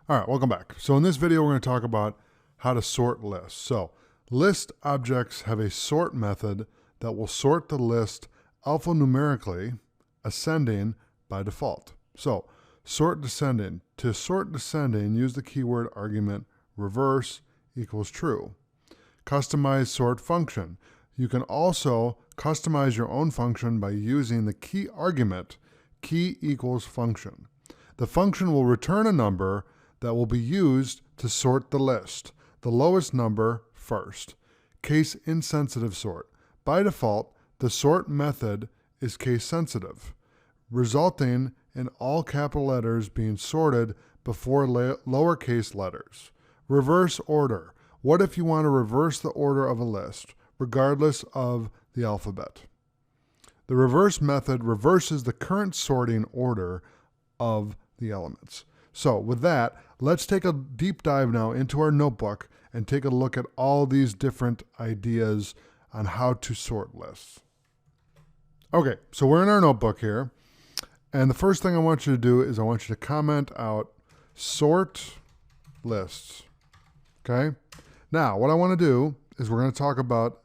All right, welcome back. So in this video, we're going to talk about how to sort lists. So list objects have a sort method that will sort the list alphanumerically, ascending by default. So sort descending. To sort descending, use the keyword argument reverse equals true. Customize sort function. You can also customize your own function by using the key argument key equals function. The function will return a number that will be used to sort the list, the lowest number first. Case insensitive sort. By default, the sort method is case sensitive, resulting in all capital letters being sorted before lowercase letters. Reverse order. What if you want to reverse the order of a list, regardless of the alphabet? The reverse method reverses the current sorting order of the elements. So with that, let's take a deep dive now into our notebook and take a look at all these different ideas on how to sort lists. Okay, so we're in our notebook here. And the first thing I want you to do is I want you to comment out sort lists. Okay? Now, what I want to do is we're going to talk about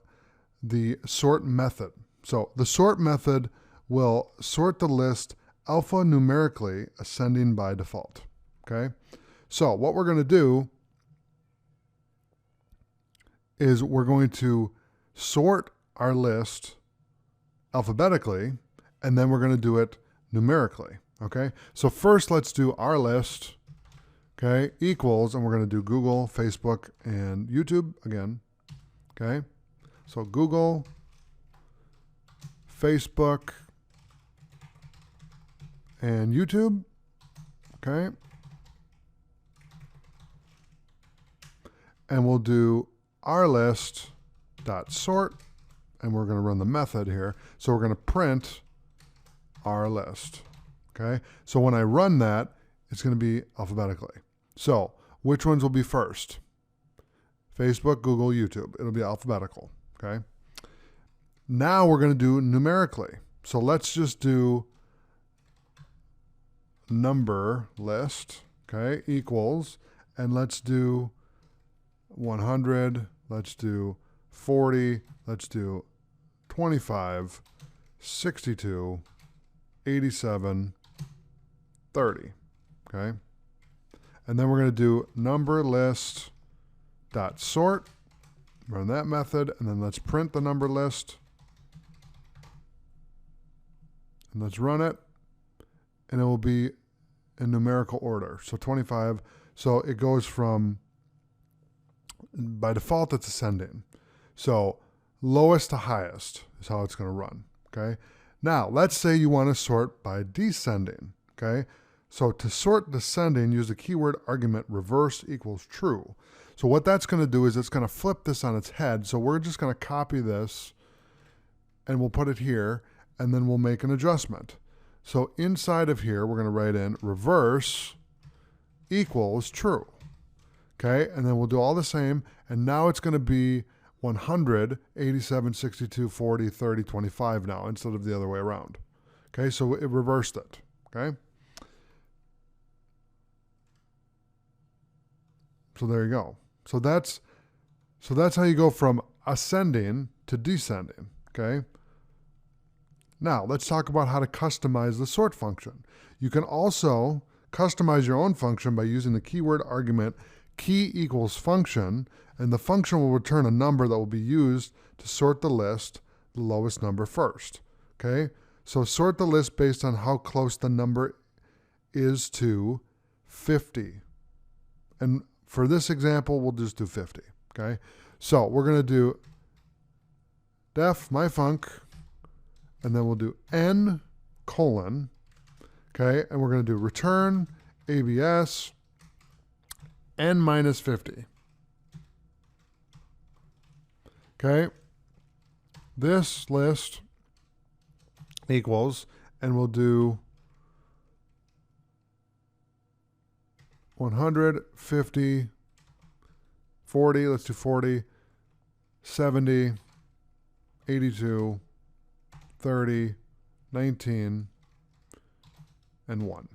the sort method. So the sort method will sort the list alphanumerically, ascending by default. Okay? So what we're going to do is we're going to sort our list alphabetically, and then we're going to do it numerically. Okay? So first let's do our list, okay, equals, and we're going to do Google, Facebook, and YouTube again. Okay? So Google, Facebook, and YouTube. Okay? And we'll do our list dot sort, and we're going to run the method here. So we're going to print our list. Okay? So when I run that, it's going to be alphabetically. So which ones will be first? Facebook, Google, YouTube. It'll be alphabetical. Okay? Now we're going to do numerically. So let's just do number list, okay, equals, and let's do 100, let's do 40, let's do 25, 62, 87, 30, okay? And then we're going to do number list dot sort, run that method, and then let's print the number list, and let's run it, and it will be in numerical order. So 25, so it goes from, by default, it's ascending. So lowest to highest is how it's going to run, okay? Now, let's say you want to sort by descending, okay? So to sort descending, use the keyword argument reverse equals true. So what that's going to do is it's going to flip this on its head. So we're just going to copy this, and we'll put it here, and then we'll make an adjustment. So inside of here, we're going to write in reverse equals true. Okay, and then we'll do all the same, and now it's going to be 100, 87, 62, 40, 30, 25 now, instead of the other way around. Okay, so it reversed it. Okay? So there you go. So that's how you go from ascending to descending. Okay? Now, let's talk about how to customize the sort function. You can also customize your own function by using the keyword argument key equals function, and the function will return a number that will be used to sort the list, the lowest number first. Okay? So sort the list based on how close the number is to 50. And for this example, we'll just do 50. Okay? So we're going to do def myfunc, and then we'll do n colon, okay, and we're going to do return abs n minus 50. Okay, this list equals, and we'll do 100, 50, 40, let's do 40, 70, 82, 30, 19, and 1.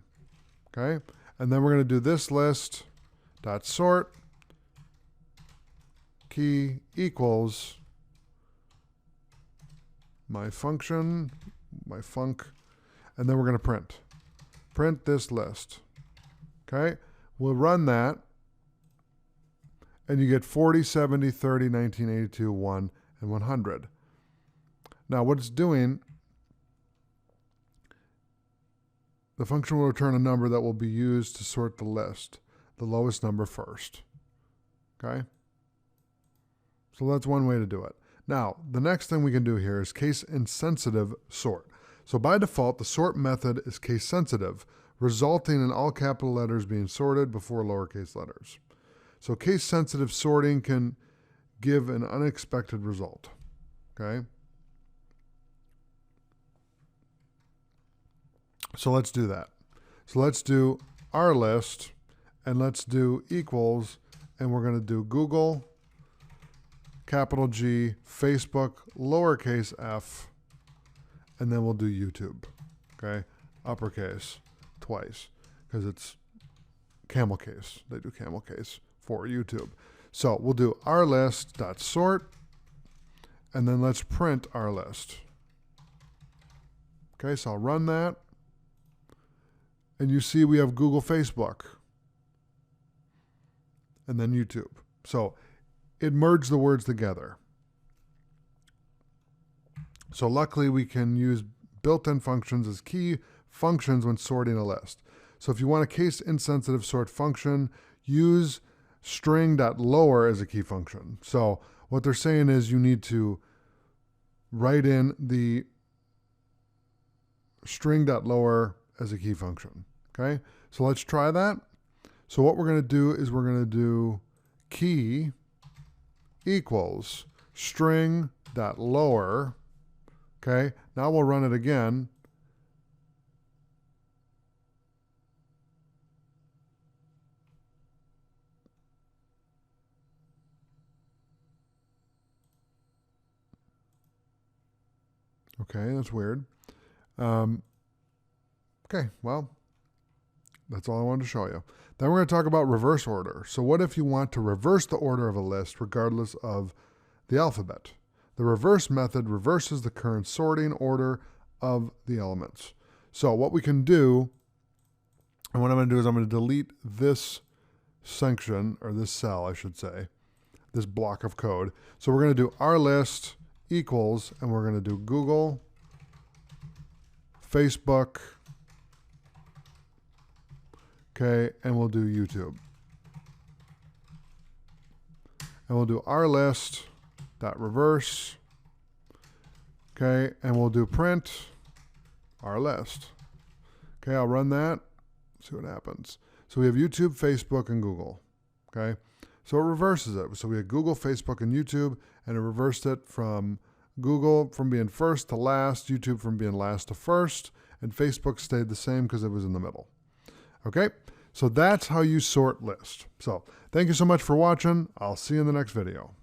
Okay? And then we're going to do this list dot sort key equals my function, my func, and then we're going to print this list. Okay, we'll run that, and you get 40, 70, 30, 19, 82, 1, and 100. Now what it's doing, the function will return a number that will be used to sort the list, the lowest number first. Okay? So that's one way to do it. Now, the next thing we can do here is case-insensitive sort. So by default, the sort method is case-sensitive, resulting in all capital letters being sorted before lowercase letters. So case-sensitive sorting can give an unexpected result. Okay? So let's do that. So let's do our list, and let's do equals, and we're going to do Google, capital G, Facebook, lowercase f, and then we'll do YouTube. Okay? Uppercase twice, because it's camel case. They do camel case for YouTube. So we'll do our list dot sort, and then let's print our list. Okay, so I'll run that. And you see we have Google, Facebook, and then YouTube. So it merged the words together. So luckily we can use built-in functions as key functions when sorting a list. So if you want a case-insensitive sort function, use string.lower as a key function. So what they're saying is you need to write in the string.lower as a key function. Okay, so let's try that. So what we're going to do is we're going to do key equals string.lower. Okay, now we'll run it again. Okay, that's weird. Okay, well, that's all I wanted to show you. Then we're going to talk about reverse order. So what if you want to reverse the order of a list regardless of the alphabet? The reverse method reverses the current sorting order of the elements. So what we can do, and what I'm going to do is I'm going to delete this section, or this cell, I should say, this block of code. So we're going to do our list equals, and we're going to do Google, Facebook, okay, and we'll do YouTube. And we'll do our list dot reverse, okay, and we'll do print our list. Okay, I'll run that, see what happens. So we have YouTube, Facebook, and Google, okay? So it reverses it. So we had Google, Facebook, and YouTube, and it reversed it from Google from being first to last, YouTube from being last to first, and Facebook stayed the same because it was in the middle. Okay, so that's how you sort lists. So thank you so much for watching. I'll see you in the next video.